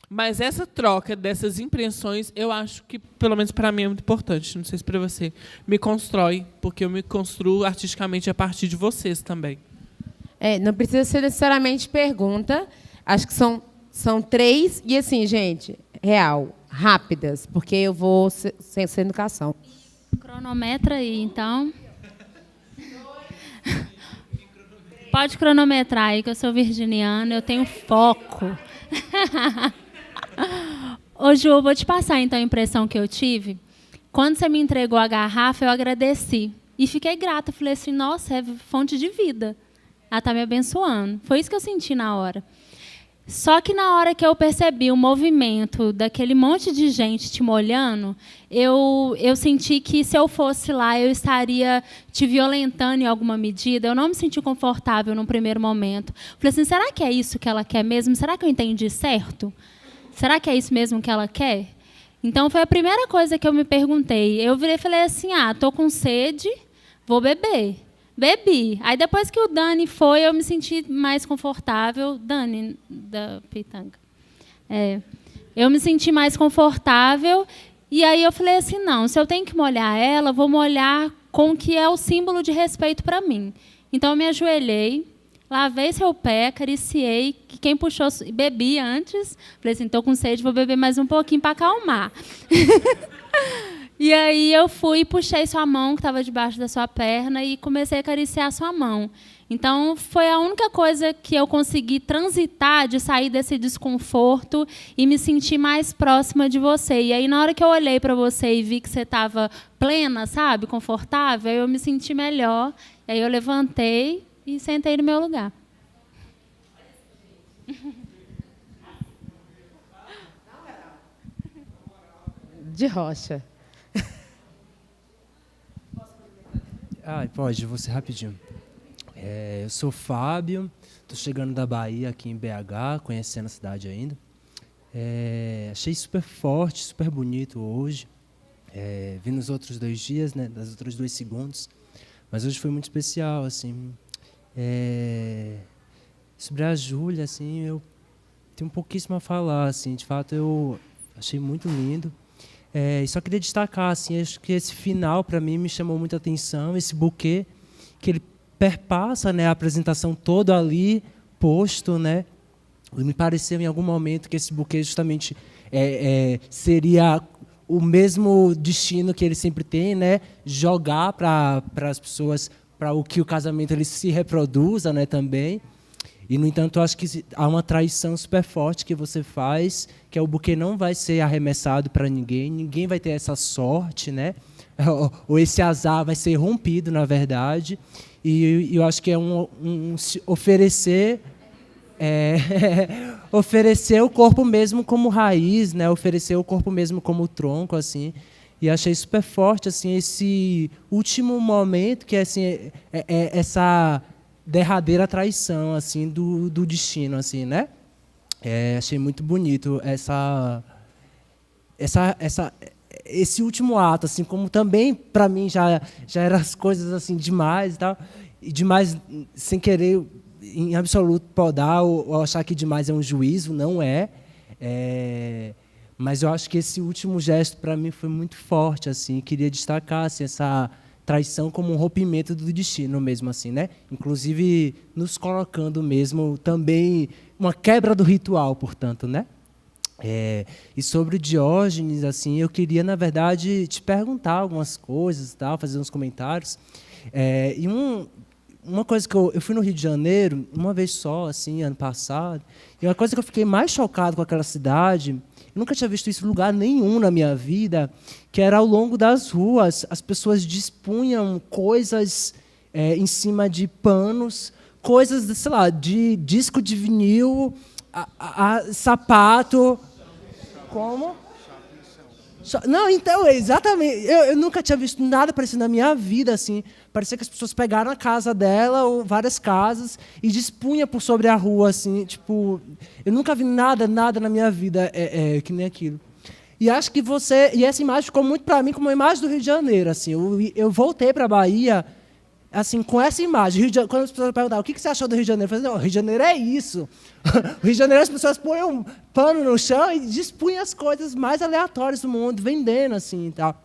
Mas essa troca dessas impressões, eu acho que, pelo menos para mim, é muito importante. Não sei se para você. Me constrói, porque eu me construo artisticamente a partir de vocês também. Não precisa ser necessariamente pergunta. Acho que são 3. E, assim, gente, real, rápidas, porque eu vou sem educação. Cronometra aí, então. Pode cronometrar aí, que eu sou virginiana, eu tenho foco. Ô, Ju, eu vou te passar, então, a impressão que eu tive. Quando você me entregou a garrafa, eu agradeci. E fiquei grata. Falei assim, nossa, é fonte de vida. Ela está me abençoando. Foi isso que eu senti na hora. Só que na hora que eu percebi o movimento daquele monte de gente te molhando, eu senti que, se eu fosse lá, eu estaria te violentando em alguma medida. Eu não me senti confortável no primeiro momento. Falei assim, será que é isso que ela quer mesmo? Será que eu entendi certo? Será que é isso mesmo que ela quer? Então, foi a primeira coisa que eu me perguntei. Eu virei e falei assim, estou com sede, vou beber. Bebi. Aí, depois que o Dani foi, eu me senti mais confortável. Dani, da Pitanga. Eu me senti mais confortável. E aí eu falei assim, não, se eu tenho que molhar ela, vou molhar com o que é o símbolo de respeito para mim. Então, eu me ajoelhei, lavei seu pé, acariciei, que quem puxou, bebi antes. Falei assim, estou com sede, vou beber mais um pouquinho para acalmar. E aí eu fui e puxei sua mão, que estava debaixo da sua perna, e comecei a acariciar sua mão. Então, foi a única coisa que eu consegui transitar, de sair desse desconforto e me sentir mais próxima de você. E aí, na hora que eu olhei para você e vi que você estava plena, sabe, confortável, eu me senti melhor. E aí eu levantei e sentei no meu lugar. De rocha. Pode, vou ser rapidinho. Eu sou Fábio, estou chegando da Bahia, aqui em BH, conhecendo a cidade ainda. Achei super forte, super bonito hoje. Vi nos outros 2 dias, né, das outras 2 segundos, mas hoje foi muito especial, assim. Sobre a Júlia, assim, eu tenho pouquíssimo a falar, assim. De fato, eu achei muito lindo. E só queria destacar, assim, acho que esse final, para mim, me chamou muita atenção, esse buquê, que ele perpassa, né, a apresentação toda ali, posto, né? E me pareceu, em algum momento, que esse buquê justamente seria o mesmo destino que ele sempre tem, né? Jogar para as pessoas, para o que o casamento ele se reproduza, né, também. E, no entanto, eu acho que há uma traição super forte que você faz, que é o buquê não vai ser arremessado para ninguém, ninguém vai ter essa sorte, né? Ou esse azar vai ser rompido, na verdade. E eu acho que é oferecer oferecer o corpo mesmo como raiz, né? Oferecer o corpo mesmo como tronco, assim. E achei super forte, assim, esse último momento, que é, assim, essa derradeira traição, assim, do destino, assim, né? Achei muito bonito esse último ato, assim, como também para mim já eram as coisas assim demais e tal, e demais sem querer em absoluto podar ou achar que demais é um juízo, não é. Mas eu acho que esse último gesto para mim foi muito forte, assim, queria destacar, assim, essa traição como um rompimento do destino mesmo, assim, né? Inclusive nos colocando mesmo também uma quebra do ritual, portanto, né? E sobre o Diógenes, assim, eu queria, na verdade, te perguntar algumas coisas, tal, fazer uns comentários. uma coisa que eu fui no Rio de Janeiro uma vez só, assim, ano passado, e uma coisa que eu fiquei mais chocado com aquela cidade, eu nunca tinha visto isso em lugar nenhum na minha vida, que era ao longo das ruas, as pessoas dispunham coisas em cima de panos, coisas, sei lá, de disco de vinil, sapato. Como? Não, então, exatamente. Eu nunca tinha visto nada parecido na minha vida, assim. Parecia que as pessoas pegaram a casa dela, ou várias casas, e dispunham por sobre a rua, assim. Tipo, eu nunca vi nada na minha vida que nem aquilo. E acho que e essa imagem ficou muito para mim como uma imagem do Rio de Janeiro, assim. Eu voltei para a Bahia, assim, com essa imagem. Quando as pessoas perguntavam o que você achou do Rio de Janeiro, eu falei, não, o Rio de Janeiro é isso. O Rio de Janeiro as pessoas põem um pano no chão e dispunham as coisas mais aleatórias do mundo, vendendo, assim, e tal.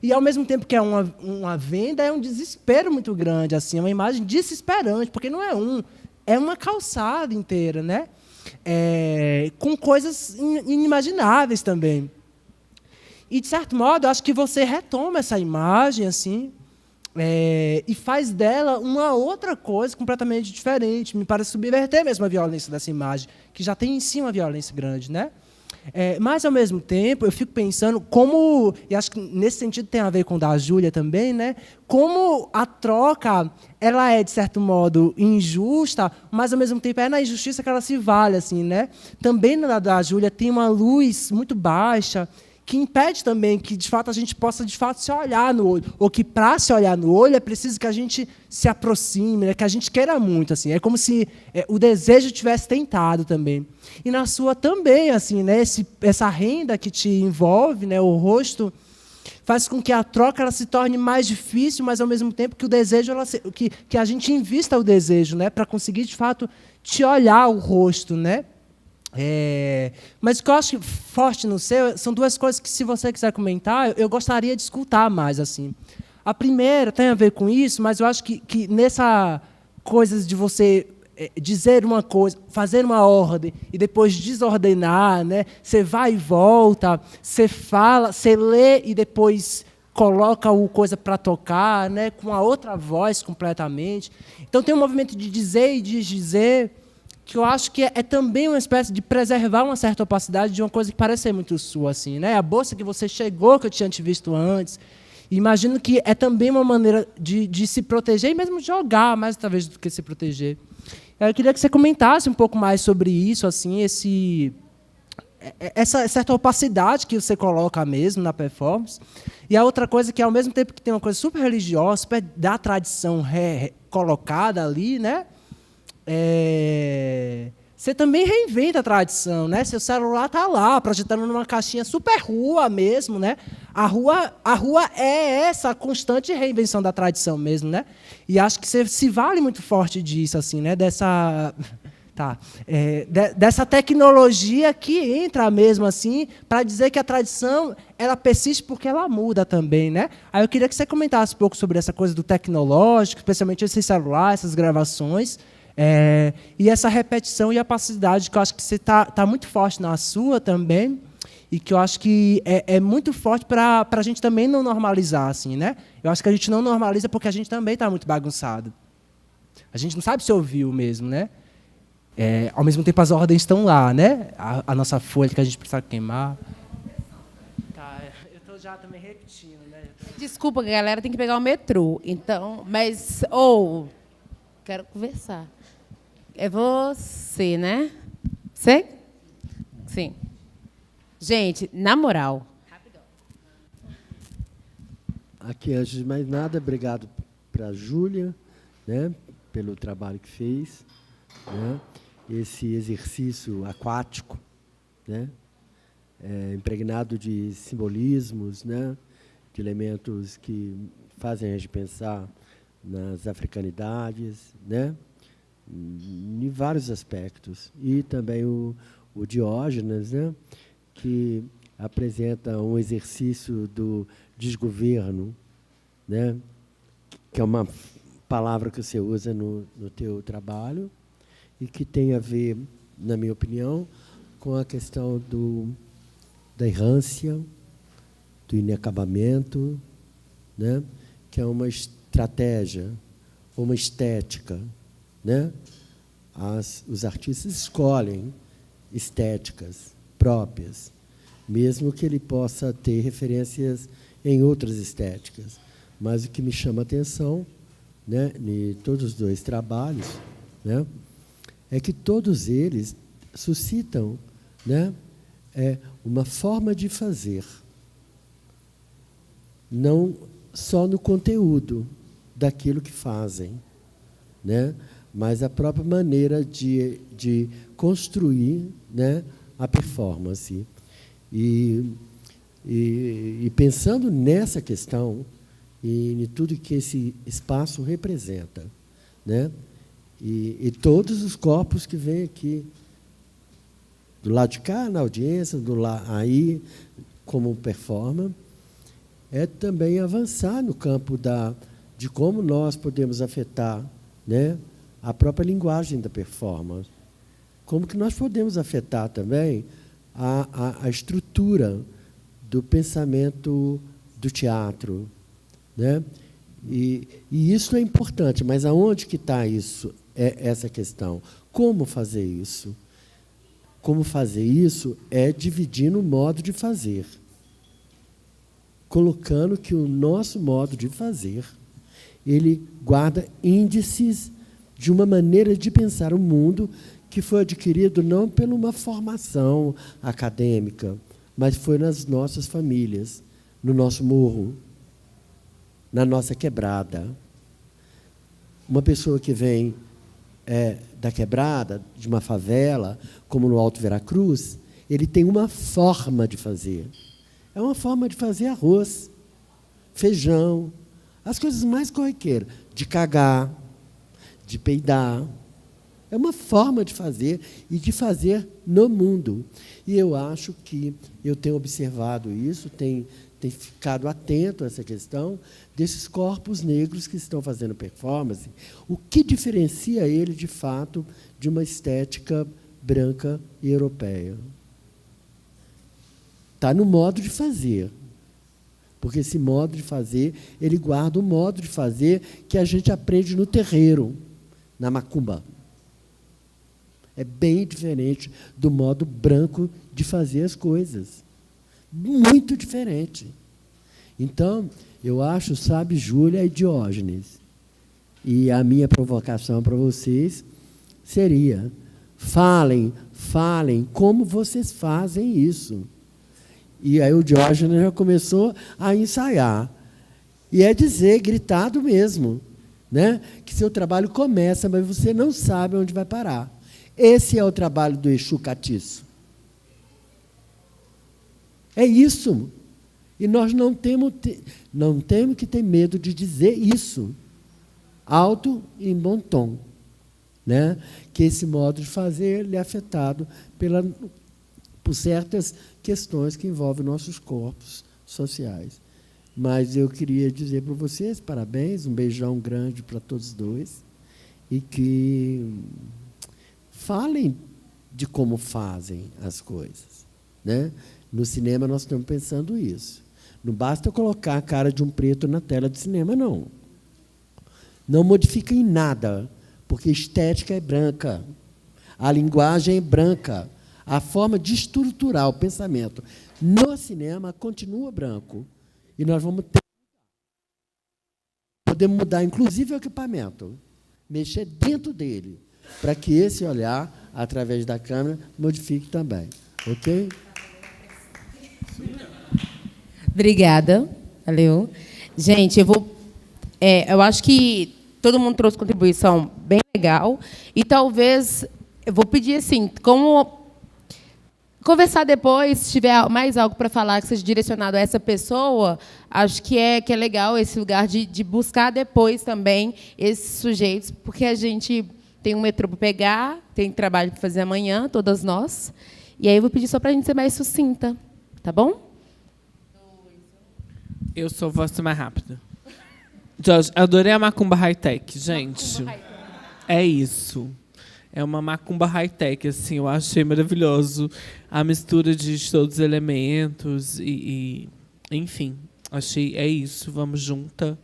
E, ao mesmo tempo que é uma venda, é um desespero muito grande, assim, é uma imagem desesperante, porque não é uma calçada inteira, né? Com coisas inimagináveis também. E, de certo modo, acho que você retoma essa imagem, assim, e faz dela uma outra coisa completamente diferente. Me parece subverter mesmo a violência dessa imagem, que já tem em si uma violência grande, né? Mas, ao mesmo tempo, eu fico pensando como, e acho que nesse sentido tem a ver com o da Júlia também, né? Como a troca ela é, de certo modo, injusta, mas, ao mesmo tempo, é na injustiça que ela se vale, assim, né? Também na da Júlia tem uma luz muito baixa, que impede também que, de fato, a gente possa, de fato, se olhar no olho. Ou que, para se olhar no olho, é preciso que a gente se aproxime, né? Que a gente queira muito. Assim. É como se o desejo tivesse tentado também. E na sua também, assim, né? Essa renda que te envolve, né? O rosto, faz com que a troca ela se torne mais difícil, mas, ao mesmo tempo, que o desejo, que a gente invista o desejo, né? Para conseguir, de fato, te olhar o rosto, né? Mas o que eu acho forte no seu são duas coisas que, se você quiser comentar, eu gostaria de escutar mais. Assim. A primeira tem a ver com isso, mas eu acho que nessa coisa de você dizer uma coisa, fazer uma ordem e depois desordenar, né? Você vai e volta, você fala, você lê e depois coloca o coisa para tocar, né? Com a outra voz completamente. Então tem um movimento de dizer e desdizer, que eu acho que é também uma espécie de preservar uma certa opacidade de uma coisa que parece ser muito sua, assim, né? A bolsa que você chegou, que eu tinha te visto antes. E imagino que é também uma maneira de se proteger e mesmo jogar, mais talvez do que se proteger. Eu queria que você comentasse um pouco mais sobre isso, assim, essa certa opacidade que você coloca mesmo na performance. E a outra coisa que, ao mesmo tempo que tem uma coisa super religiosa, super da tradição colocada ali, né? Você também reinventa a tradição, né? Seu celular está lá, projetando numa caixinha super rua mesmo, né? A rua é essa constante reinvenção da tradição mesmo, né? E acho que você se vale muito forte disso, assim, né? Dessa tecnologia que entra mesmo assim para dizer que a tradição ela persiste porque ela muda também, né? Aí eu queria que você comentasse um pouco sobre essa coisa do tecnológico, especialmente esse celular, essas gravações. E essa repetição e a opacidade que eu acho que você está muito forte na sua também, e que eu acho que é muito forte para a gente também não normalizar. Assim, né? Eu acho que a gente não normaliza porque a gente também está muito bagunçado. A gente não sabe se ouviu mesmo. Né? Ao mesmo tempo, as ordens estão lá. Né? A nossa folha que a gente precisa queimar. Tá, eu estou já também repetindo. Né? Desculpa, a galera tem que pegar o metrô. Então, mas... quero conversar. É você, né? Você? Sim. Gente, na moral. Aqui, antes de mais nada, obrigado para a Júlia, né, pelo trabalho que fez. Né, esse exercício aquático, né, impregnado de simbolismos, né, de elementos que fazem a gente pensar nas africanidades, né, em vários aspectos. E também o Diógenes, né, que apresenta um exercício do desgoverno, né, que é uma palavra que você usa no teu trabalho e que tem a ver, na minha opinião, com a questão da errância, do inacabamento, né, que é uma estratégia uma estética, né? Os artistas escolhem estéticas próprias, mesmo que ele possa ter referências em outras estéticas. Mas o que me chama a atenção, né, em todos os dois trabalhos, né, é que todos eles suscitam, né, uma forma de fazer, não só no conteúdo daquilo que fazem, né, mas a própria maneira de construir, né, a performance. E pensando nessa questão e em tudo que esse espaço representa, né, e todos os corpos que vêm aqui, do lado de cá, na audiência, do lado aí, como performer, é também avançar no campo de como nós podemos afetar, né, a própria linguagem da performance. Como que nós podemos afetar também a estrutura do pensamento do teatro, né? E isso é importante, mas aonde que está isso? Essa questão. Como fazer isso? Como fazer isso é dividindo o modo de fazer, colocando que o nosso modo de fazer ele guarda índices de uma maneira de pensar o mundo que foi adquirido não por uma formação acadêmica, mas foi nas nossas famílias, no nosso morro, na nossa quebrada. Uma pessoa que vem da quebrada, de uma favela, como no Alto Veracruz, ele tem uma forma de fazer. É uma forma de fazer arroz, feijão, as coisas mais corriqueiras, de cagar, de peidar. É uma forma de fazer e de fazer no mundo. E eu acho que eu tenho observado isso, tenho ficado atento a essa questão desses corpos negros que estão fazendo performance. O que diferencia ele, de fato, de uma estética branca e europeia? Está no modo de fazer. Porque esse modo de fazer, ele guarda o modo de fazer que a gente aprende no terreiro, na macumba. É bem diferente do modo branco de fazer as coisas. Muito diferente. Então, eu acho, sabe, Júlia e Diógenes. E a minha provocação para vocês seria: falem como vocês fazem isso. E aí o Diógenes já começou a ensaiar. E é dizer, gritado mesmo, né, que seu trabalho começa, mas você não sabe onde vai parar. Esse é o trabalho do Exu Catiço. É isso. E nós não temos que ter medo de dizer isso, alto e em bom tom, né? Que esse modo de fazer ele é afetado por certas questões que envolvem nossos corpos sociais. Mas eu queria dizer para vocês, parabéns, um beijão grande para todos dois, e que falem de como fazem as coisas, né? No cinema, nós estamos pensando isso. Não basta colocar a cara de um preto na tela de cinema, não. Não modifica em nada, porque a estética é branca, a linguagem é branca, a forma de estruturar o pensamento no cinema continua branco. E nós vamos ter... Podemos mudar, inclusive, o equipamento, mexer dentro dele, para que esse olhar, através da câmera, modifique também. Ok? Obrigada. Valeu. Gente, eu acho que todo mundo trouxe contribuição bem legal. E talvez eu vou pedir assim, como conversar depois, se tiver mais algo para falar que seja direcionado a essa pessoa, acho que é legal esse lugar de buscar depois também esses sujeitos, porque a gente tem um metrô para pegar, tem trabalho para fazer amanhã, todas nós. E aí eu vou pedir só para a gente ser mais sucinta, tá bom? Eu sou voz mais rápida. Jorge, adorei a macumba high-tech, gente. É isso. É uma macumba high-tech, assim, eu achei maravilhoso a mistura de todos os elementos enfim, achei, é isso, vamos junta,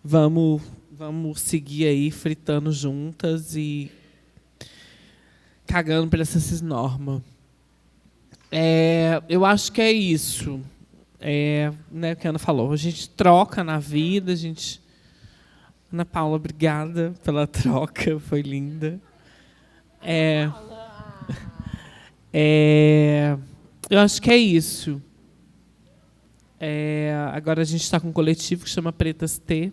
vamos vamos seguir aí fritando juntas e cagando para essa cisnorma. Eu acho que é isso. Né, o que a Ana falou. A gente troca na vida, a gente... Ana Paula, obrigada pela troca, foi linda. Eu acho que é isso. Agora a gente está com um coletivo que chama Pretas T,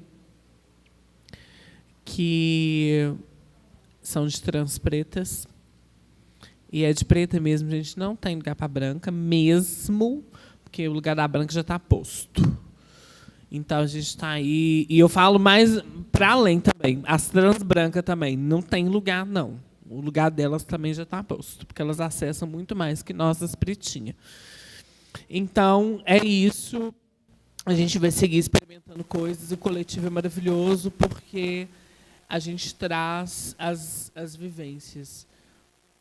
que são de trans pretas. E é de preta mesmo, a gente não tem lugar para branca, mesmo, porque o lugar da branca já está posto. Então a gente está aí. E eu falo mais para além também. As trans brancas também. Não tem lugar, não. O lugar delas também já está posto, porque elas acessam muito mais que nós, as pretinhas. Então, é isso. A gente vai seguir experimentando coisas. O coletivo é maravilhoso porque a gente traz as vivências,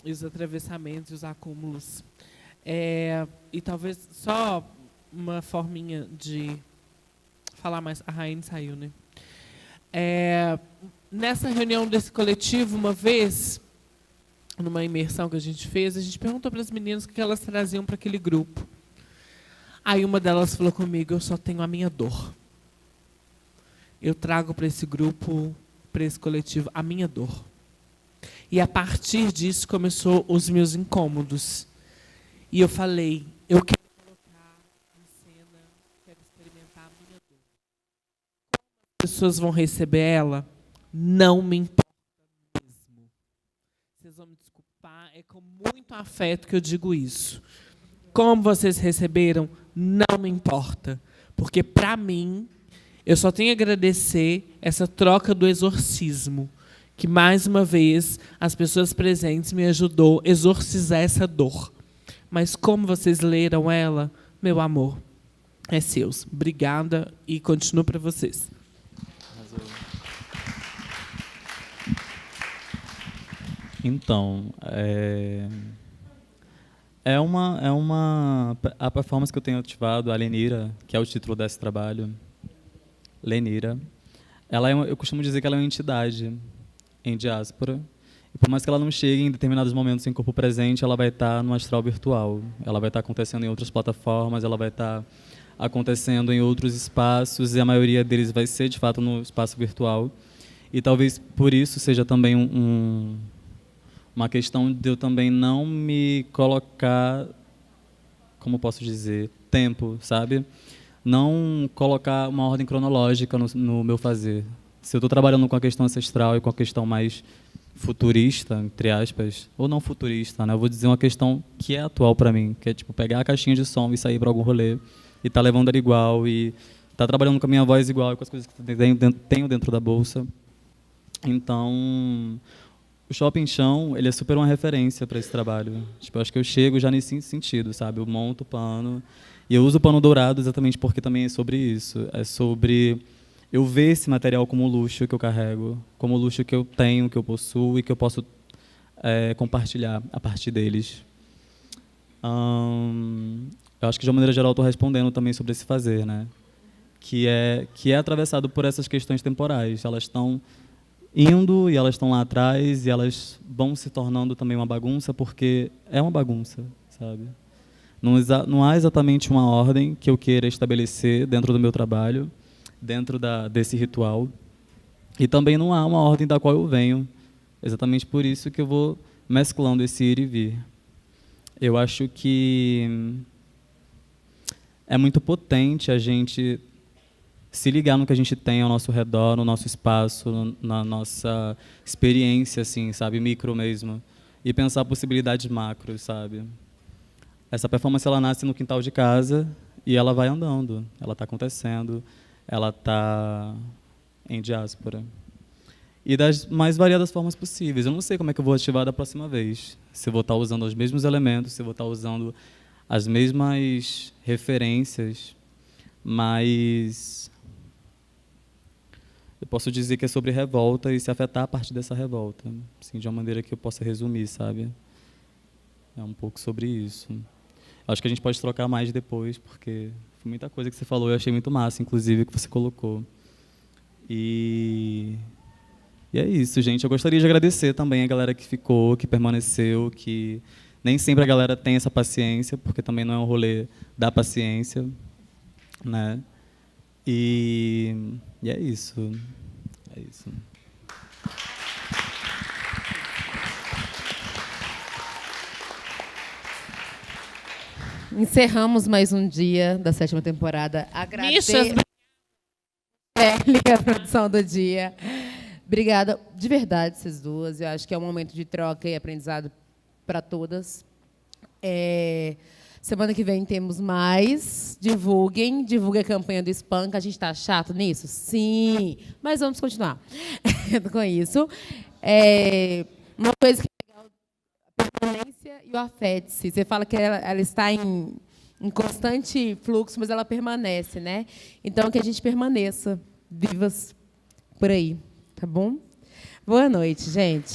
os atravessamentos, os acúmulos. E talvez só uma forminha de falar mais. A Raine saiu, né? Nessa reunião desse coletivo, uma vez, numa imersão que a gente fez, a gente perguntou para as meninas o que elas traziam para aquele grupo. Aí uma delas falou comigo: eu só tenho a minha dor. Eu trago para esse grupo, para esse coletivo, a minha dor. E a partir disso começou os meus incômodos. E eu falei: eu quero colocar em cena, quero experimentar a minha dor. Como as pessoas vão receber ela, não me importa mesmo. Vocês vão me desculpar, é com muito afeto que eu digo isso. Como vocês receberam, não me importa. Porque, para mim, eu só tenho a agradecer essa troca do exorcismo, que, mais uma vez, as pessoas presentes me ajudou a exorcizar essa dor. Mas como vocês leram ela, meu amor, é seus. Obrigada e continuo para vocês. Então, a performance que eu tenho ativado, a Lenira, que é o título desse trabalho, Lenira, eu costumo dizer que ela é uma entidade em diáspora. E por mais que ela não chegue em determinados momentos em corpo presente, ela vai estar no astral virtual. Ela vai estar acontecendo em outras plataformas, ela vai estar acontecendo em outros espaços, e a maioria deles vai ser, de fato, no espaço virtual. E talvez por isso seja também uma questão de eu também não me colocar, como posso dizer, tempo, sabe? Não colocar uma ordem cronológica no meu fazer. Se eu estou trabalhando com a questão ancestral e com a questão mais futurista, entre aspas, ou não futurista, né? Eu vou dizer uma questão que é atual para mim, que é tipo pegar a caixinha de som e sair para algum rolê e tá levando ela igual e tá trabalhando com a minha voz igual e com as coisas que tenho dentro da bolsa. Então, o Shopping Chão, ele é super uma referência para esse trabalho. Tipo, eu acho que eu chego já nesse sentido, sabe? Eu monto o pano e eu uso o pano dourado exatamente porque também é sobre isso. É sobre eu ver esse material como luxo que eu carrego, como luxo que eu tenho, que eu possuo e que eu posso compartilhar a partir deles. Eu acho que, de uma maneira geral, estou respondendo também sobre esse fazer, né? Que é atravessado por essas questões temporais. Elas estão indo e elas estão lá atrás e elas vão se tornando também uma bagunça, porque é uma bagunça, sabe? Não há exatamente uma ordem que eu queira estabelecer dentro do meu trabalho, dentro desse ritual. E também não há uma ordem da qual eu venho. Exatamente por isso que eu vou mesclando esse ir e vir. Eu acho que é muito potente a gente se ligar no que a gente tem ao nosso redor, no nosso espaço, na nossa experiência, assim, sabe, micro mesmo, e pensar possibilidades macros, sabe. Essa performance, ela nasce no quintal de casa e ela vai andando, ela está acontecendo, ela está em diáspora. E das mais variadas formas possíveis. Eu não sei como é que eu vou ativar da próxima vez. Se eu vou estar usando os mesmos elementos, se eu vou estar usando as mesmas referências, mas eu posso dizer que é sobre revolta e se afetar a partir dessa revolta, assim, de uma maneira que eu possa resumir, sabe? É um pouco sobre isso. Acho que a gente pode trocar mais depois, porque foi muita coisa que você falou e eu achei muito massa, inclusive, que você colocou. E é isso, gente. Eu gostaria de agradecer também a galera que ficou, que permaneceu, que nem sempre a galera tem essa paciência, porque também não é um rolê da paciência, né? E é isso. É isso. Encerramos mais um dia da 7ª temporada. Agradeço a produção do dia. Obrigada, de verdade, vocês duas. Eu acho que é um momento de troca e aprendizado para todas. Semana que vem temos mais. Divulguem a campanha do Espanca. A gente está chato nisso? Sim, mas vamos continuar com isso. Uma coisa que é legal, a permanência e o afete-se. Você fala que ela está em constante fluxo, mas ela permanece, né? Então, que a gente permaneça vivas por aí. Tá bom? Boa noite, gente.